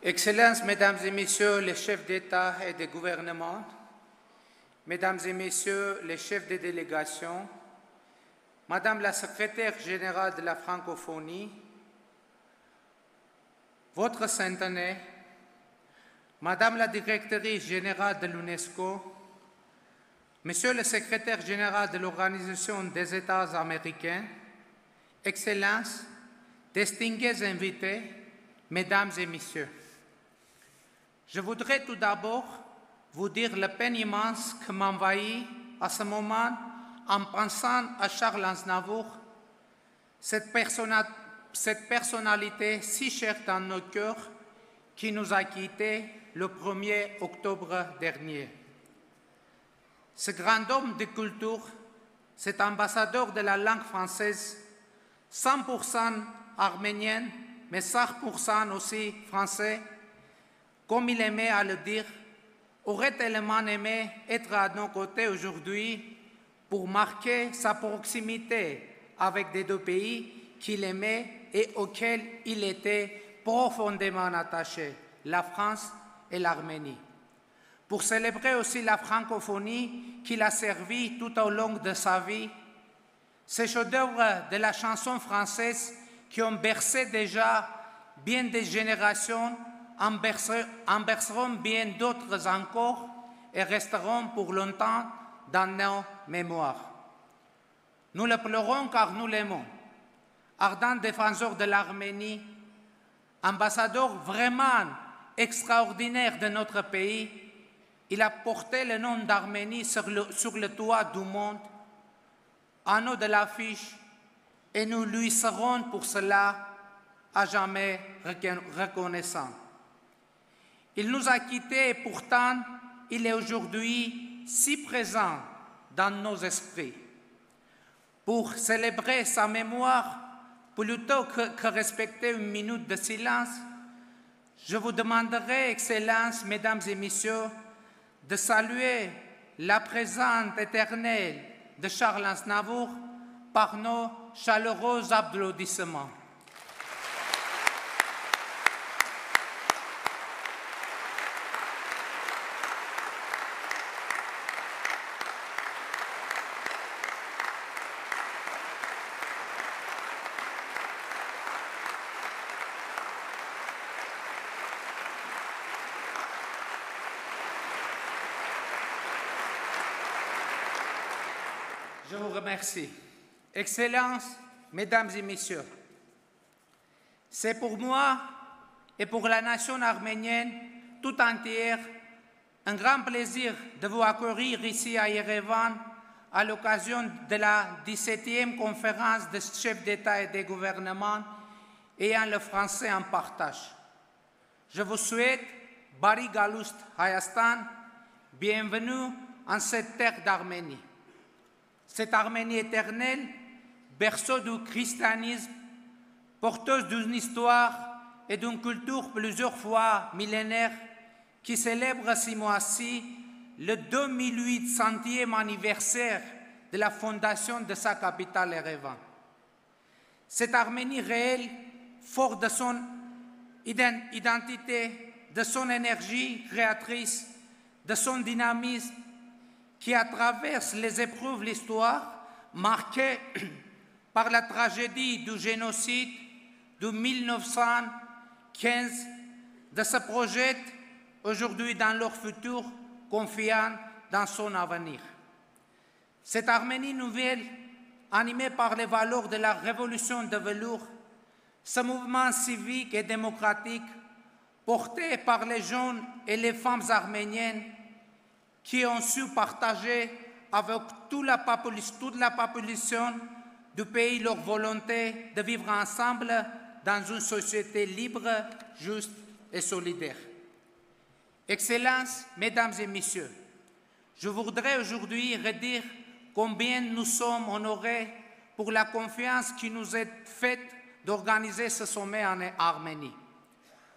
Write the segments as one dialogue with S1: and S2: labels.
S1: Excellences, Mesdames et Messieurs les chefs d'État et de gouvernement, Mesdames et Messieurs les chefs de délégation, Madame la secrétaire générale de la francophonie, Votre Sainteté, Madame la directrice générale de l'UNESCO, Monsieur le secrétaire général de l'Organisation des États américains, Excellences, distingués invités, Mesdames et Messieurs, je voudrais tout d'abord vous dire la peine immense que m'envahit à ce moment en pensant à Charles Aznavour, cette personnalité si chère dans nos cœurs qui nous a quittés le 1er octobre dernier. Ce grand homme de culture, cet ambassadeur de la langue française, 100% arménien, mais 100% aussi français, comme il aimait à le dire, aurait tellement aimé être à nos côtés aujourd'hui pour marquer sa proximité avec les deux pays qu'il aimait et auxquels il était profondément attaché, la France et l'Arménie. Pour célébrer aussi la francophonie qu'il a servi tout au long de sa vie, ces chefs-d'œuvre de la chanson française qui ont bercé déjà bien des générations en berceront bien d'autres encore et resteront pour longtemps dans nos mémoires. Nous le pleurons car nous l'aimons. Ardent défenseur de l'Arménie, ambassadeur vraiment extraordinaire de notre pays, il a porté le nom d'Arménie sur le toit du monde, en haut de l'affiche, et nous lui serons pour cela à jamais reconnaissants. Il nous a quittés et pourtant, il est aujourd'hui si présent dans nos esprits. Pour célébrer sa mémoire, plutôt que respecter une minute de silence, je vous demanderai, Excellences, Mesdames et Messieurs, de saluer la présence éternelle de Charles Aznavour par nos chaleureux applaudissements. Je vous remercie. Excellences, Mesdames et Messieurs, c'est pour moi et pour la nation arménienne tout entière un grand plaisir de vous accueillir ici à Yerevan à l'occasion de la 17e conférence des chefs d'État et de gouvernement ayant le français en partage. Je vous souhaite Bari Galust Hayastan, bienvenue en cette terre d'Arménie. Cette Arménie éternelle, berceau du christianisme, porteuse d'une histoire et d'une culture plusieurs fois millénaire, qui célèbre ce mois-ci le 2800e anniversaire de la fondation de sa capitale Yerevan. Cette Arménie réelle, forte de son identité, de son énergie créatrice, de son dynamisme, qui traverse les épreuves de l'histoire, marquée par la tragédie du génocide de 1915, de se projette aujourd'hui dans leur futur, confiant dans son avenir. Cette Arménie nouvelle, animée par les valeurs de la révolution de velours, ce mouvement civique et démocratique, porté par les jeunes et les femmes arméniennes, qui ont su partager avec toute la population du pays leur volonté de vivre ensemble dans une société libre, juste et solidaire. Excellences, Mesdames et Messieurs, je voudrais aujourd'hui redire combien nous sommes honorés pour la confiance qui nous est faite d'organiser ce sommet en Arménie.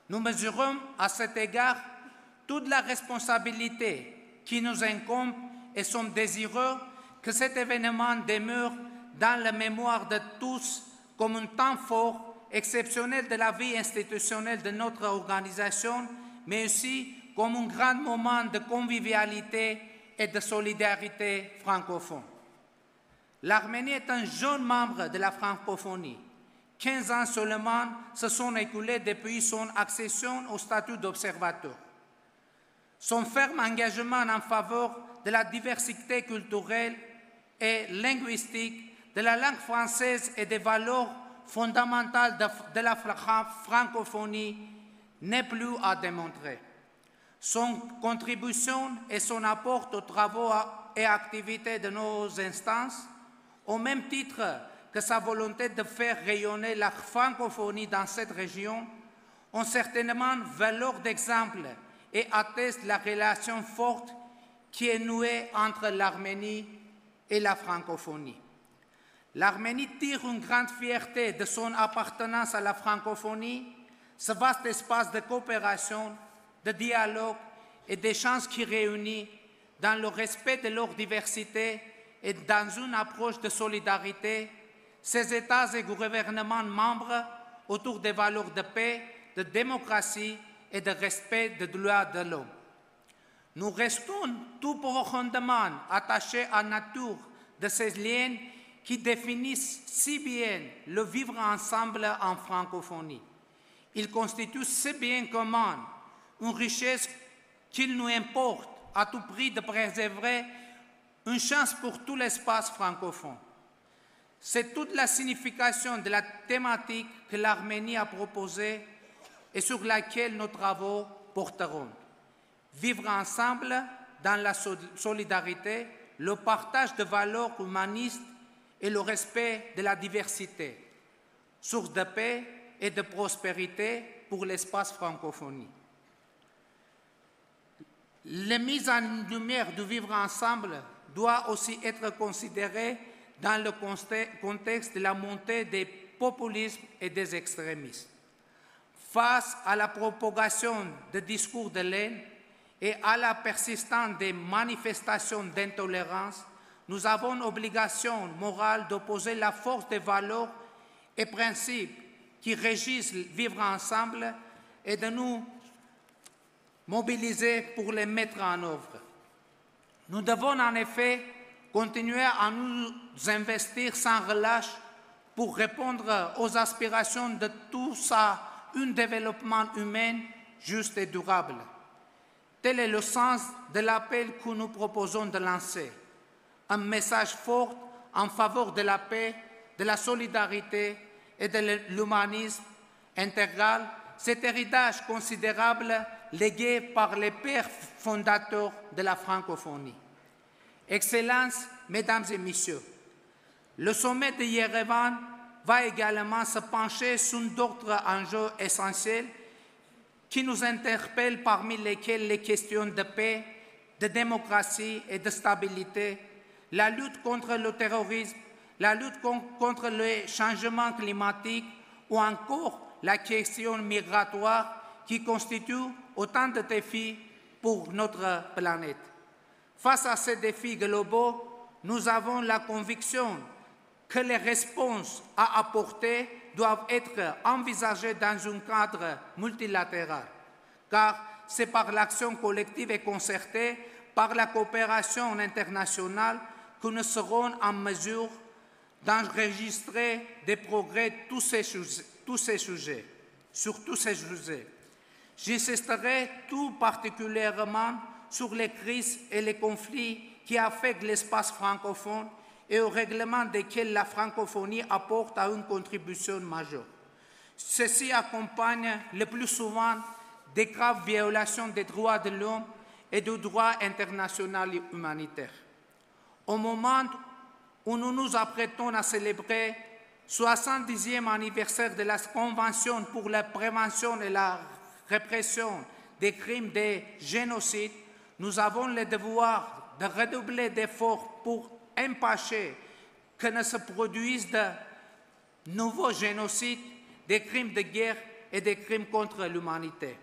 S1: Nous mesurons à cet égard toute la responsabilité qui nous incombe et sommes désireux que cet événement demeure dans la mémoire de tous comme un temps fort exceptionnel de la vie institutionnelle de notre organisation, mais aussi comme un grand moment de convivialité et de solidarité francophone. L'Arménie est un jeune membre de la francophonie. 15 ans seulement se sont écoulés depuis son accession au statut d'observateur. Son ferme engagement en faveur de la diversité culturelle et linguistique, de la langue française et des valeurs fondamentales de la francophonie n'est plus à démontrer. Son contribution et son apport aux travaux et activités de nos instances, au même titre que sa volonté de faire rayonner la francophonie dans cette région, ont certainement valeur d'exemple et attestent la relation forte qui est nouée entre l'Arménie et la francophonie. L'Arménie tire une grande fierté de son appartenance à la francophonie, ce vaste espace de coopération, de dialogue et d'échange qui réunit dans le respect de leur diversité et dans une approche de solidarité ces États et gouvernements membres autour des valeurs de paix, de démocratie et de respect des droits de l'homme. Nous restons tout profondément attachés à la nature de ces liens qui définissent si bien le vivre ensemble en francophonie. Ils constituent ce bien commun, une richesse qu'il nous importe à tout prix de préserver, une chance pour tout l'espace francophone. C'est toute la signification de la thématique que l'Arménie a proposée et sur laquelle nos travaux porteront. Vivre ensemble dans la solidarité, le partage de valeurs humanistes et le respect de la diversité, source de paix et de prospérité pour l'espace francophonie. La mise en lumière du vivre ensemble doit aussi être considérée dans le contexte de la montée des populismes et des extrémismes. Face à la propagation de discours de haine et à la persistance des manifestations d'intolérance, nous avons l'obligation morale d'opposer la force des valeurs et principes qui régissent le vivre ensemble et de nous mobiliser pour les mettre en œuvre. Nous devons en effet continuer à nous investir sans relâche pour répondre aux aspirations de tous à un développement humain juste et durable. Tel est le sens de l'appel que nous proposons de lancer. Un message fort en faveur de la paix, de la solidarité et de l'humanisme intégral, cet héritage considérable légué par les pères fondateurs de la francophonie. Excellences, Mesdames et Messieurs, le sommet de Yerevan va également se pencher sur d'autres enjeux essentiels qui nous interpellent, parmi lesquels les questions de paix, de démocratie et de stabilité, la lutte contre le terrorisme, la lutte contre le changement climatique ou encore la question migratoire qui constituent autant de défis pour notre planète. Face à ces défis globaux, nous avons la conviction que les réponses à apporter doivent être envisagées dans un cadre multilatéral, car c'est par l'action collective et concertée, par la coopération internationale, que nous serons en mesure d'enregistrer des progrès sur tous ces sujets. J'insisterai tout particulièrement sur les crises et les conflits qui affectent l'espace francophone et au règlement desquels la francophonie apporte une contribution majeure. Ceci accompagne le plus souvent des graves violations des droits de l'homme et du droit international humanitaire. Au moment où nous nous apprêtons à célébrer le 70e anniversaire de la Convention pour la prévention et la répression des crimes de génocide, nous avons le devoir de redoubler d'efforts pour empêcher que ne se produisent de nouveaux génocides, des crimes de guerre et des crimes contre l'humanité.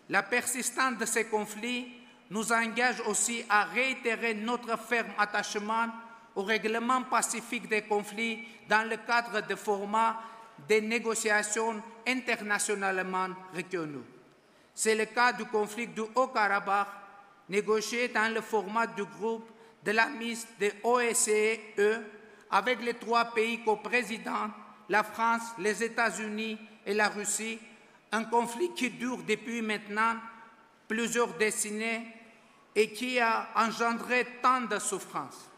S1: La persistance de ces conflits nous engage aussi à réitérer notre ferme attachement au règlement pacifique des conflits dans le cadre de formats des négociations internationalement reconnues. C'est le cas du conflit du Haut-Karabakh, négocié dans le format du groupe de la mise de OSCE avec les 3 pays coprésidents, la France, les États-Unis et la Russie, un conflit qui dure depuis maintenant plusieurs décennies et qui a engendré tant de souffrances.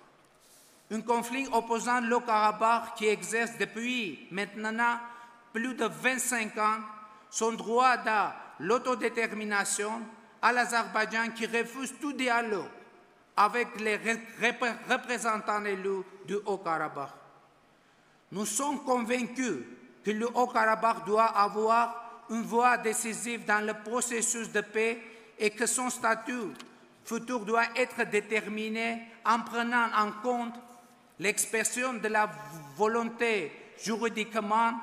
S1: Un conflit opposant le Karabakh qui exerce depuis maintenant plus de 25 ans son droit à l'autodétermination à l'Azerbaïdjan qui refuse tout dialogue avec les représentants élus du Haut-Karabakh. Nous sommes convaincus que le Haut-Karabakh doit avoir une voix décisive dans le processus de paix et que son statut futur doit être déterminé en prenant en compte l'expression de la volonté juridiquement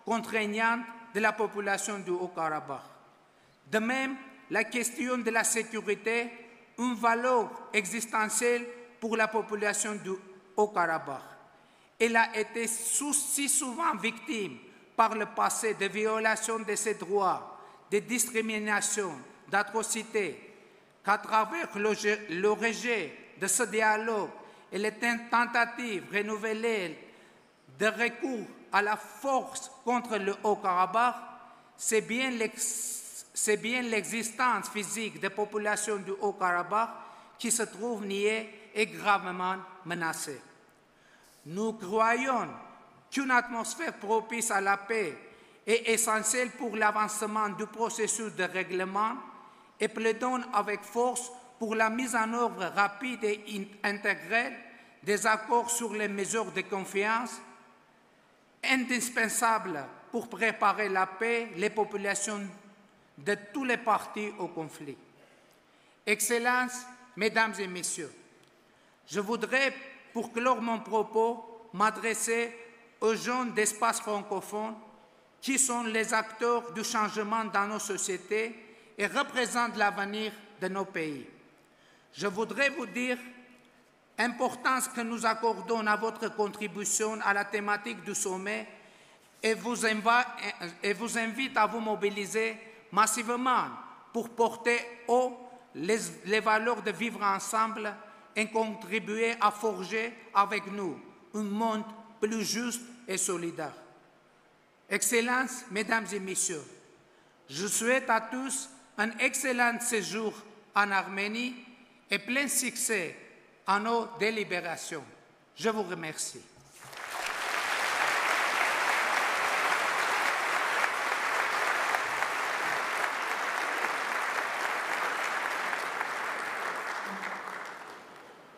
S1: contraignante de la population du Haut-Karabakh. De même, la question de la sécurité, une valeur existentielle pour la population du Haut-Karabakh. Elle a été si souvent victime par le passé de violations de ses droits, de discriminations, d'atrocités, qu'à travers le rejet de ce dialogue et les tentatives renouvelées de recours à la force contre le Haut-Karabakh, c'est bien l'existence physique des populations du Haut-Karabakh qui se trouve niée et gravement menacée. Nous croyons qu'une atmosphère propice à la paix est essentielle pour l'avancement du processus de règlement et plaidons avec force pour la mise en œuvre rapide et intégrée des accords sur les mesures de confiance indispensables pour préparer la paix, les populations de tous les parties au conflit. Excellences, Mesdames et Messieurs, je voudrais, pour clore mon propos, m'adresser aux jeunes d'espace francophone qui sont les acteurs du changement dans nos sociétés et représentent l'avenir de nos pays. Je voudrais vous dire l'importance que nous accordons à votre contribution à la thématique du sommet et vous invite à vous mobiliser massivement pour porter haut les valeurs de vivre ensemble et contribuer à forger avec nous un monde plus juste et solidaire. Excellences, Mesdames et Messieurs, je souhaite à tous un excellent séjour en Arménie et plein succès à nos délibérations. Je vous remercie.